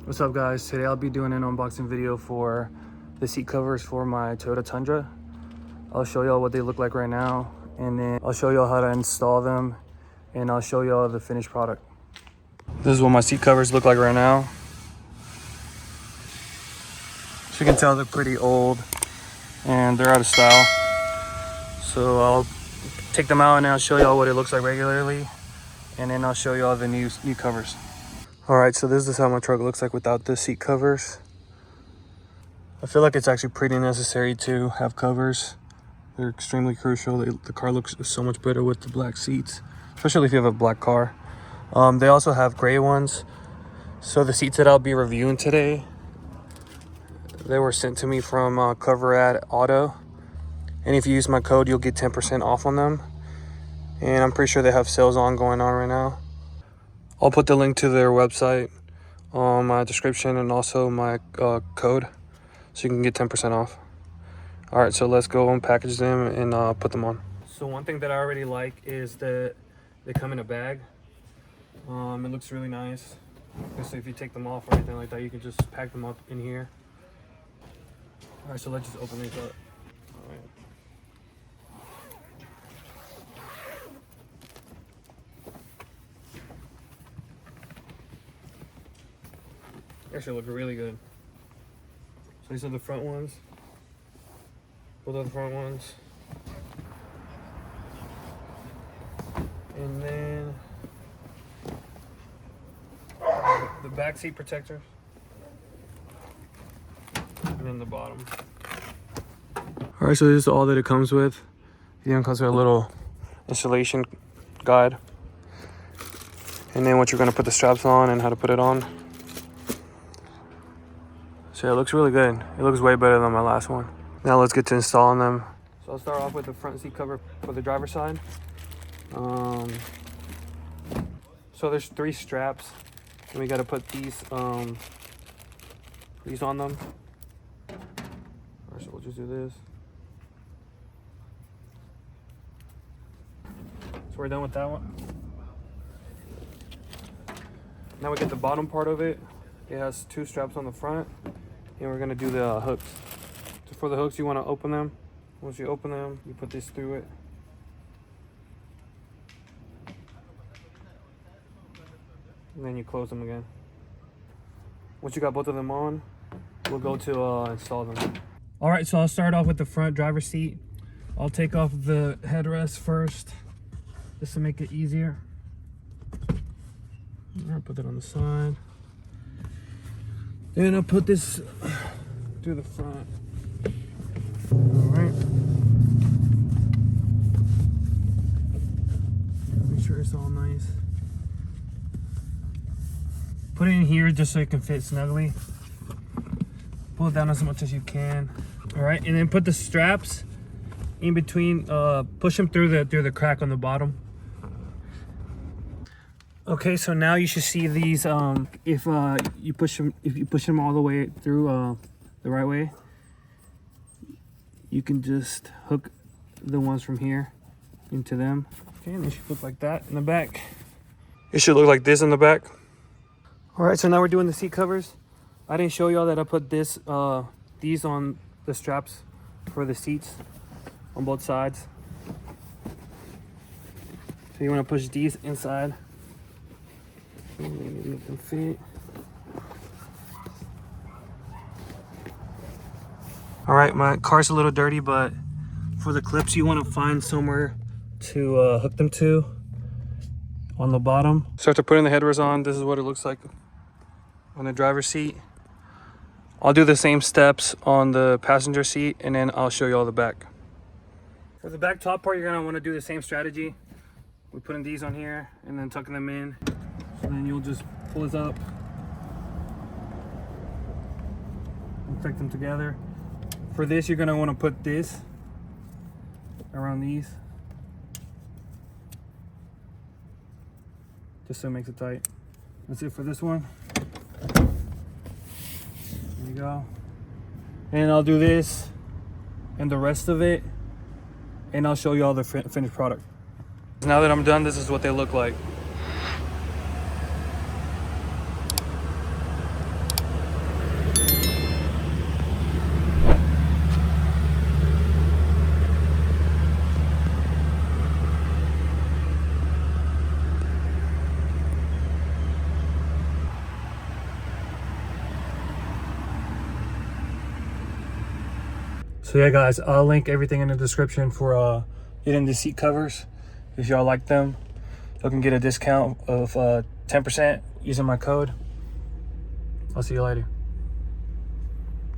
What's up guys, today I'll be doing an unboxing video for the seat covers for my Toyota Tundra. I'll show y'all what they look like right now, and then I'll show y'all how to install them, and I'll show y'all the finished product. This is what my seat covers look like right now. So you can tell they're pretty old and they're out of style. So I'll take them out and I'll show y'all what it looks like regularly, and then I'll show y'all the new covers. All right, so this is how my truck looks like without the seat covers. I feel like it's actually pretty necessary to have covers. They're extremely crucial. The car looks so much better with the black seats, especially if you have a black car. They also have gray ones. So the seats that I'll be reviewing today, they were sent to me from Coverado Auto. And if you use my code, you'll get 10% off on them. And I'm pretty sure they have sales going on right now. I'll put the link to their website on my description and also my code, so you can get 10% off. All right, so let's go unpackage them and put them on. So one thing that I already like is that they come in a bag. It looks really nice. So if you take them off or anything like that, you can just pack them up in here. All right, so let's just open these up. All right. Actually look really good. So these are the front ones. Both of the front ones. And then the back seat protectors. And then the bottom. Alright, so this is all that it comes with. It even comes with a little installation guide. And then what you're gonna put the straps on and how to put it on. So it looks really good. It looks way better than my last one. Now let's get to installing them. So I'll start off with the front seat cover for the driver's side. So there's 3 straps, and we got to put these on them. Alright, so we'll just do this. So we're done with that one. Now we get the bottom part of it. It has 2 straps on the front. And we're gonna do the hooks. So for the hooks, you wanna open them. Once you open them, you put this through it. And then you close them again. Once you got both of them on, we'll go to install them. All right, so I'll start off with the front driver's seat. I'll take off the headrest first, just to make it easier. I'll put that on the side. Then I'll put this to the front. Alright. Make sure it's all nice. Put it in here just so it can fit snugly. Pull it down as much as you can. Alright, and then put the straps in between, push them through the crack on the bottom. Okay, so now you should see these. If you push them all the way through the right way, you can just hook the ones from here into them. Okay, and they should look like that in the back. It should look like this in the back. All right, so now we're doing the seat covers. I didn't show y'all that I put these on the straps for the seats on both sides. So you want to push these inside. Make them fit. All right, my car's a little dirty, but for the clips, you want to find somewhere to hook them to on the bottom. So after putting the headrest on, this is what it looks like on the driver's seat. I'll do the same steps on the passenger seat, and then I'll show you all the back. For the back top part, you're gonna want to do the same strategy. We're putting these on here and then tucking them in. And then you'll just pull this up and click them together. For this, you're gonna want to put this around these, just so it makes it tight. That's it for this one. There you go. And I'll do this and the rest of it, and I'll show you all the finished product. Now that I'm done, this is what they look like. So yeah, guys, I'll link everything in the description for getting the seat covers. If y'all like them, you can get a discount of 10% using my code. I'll see you later.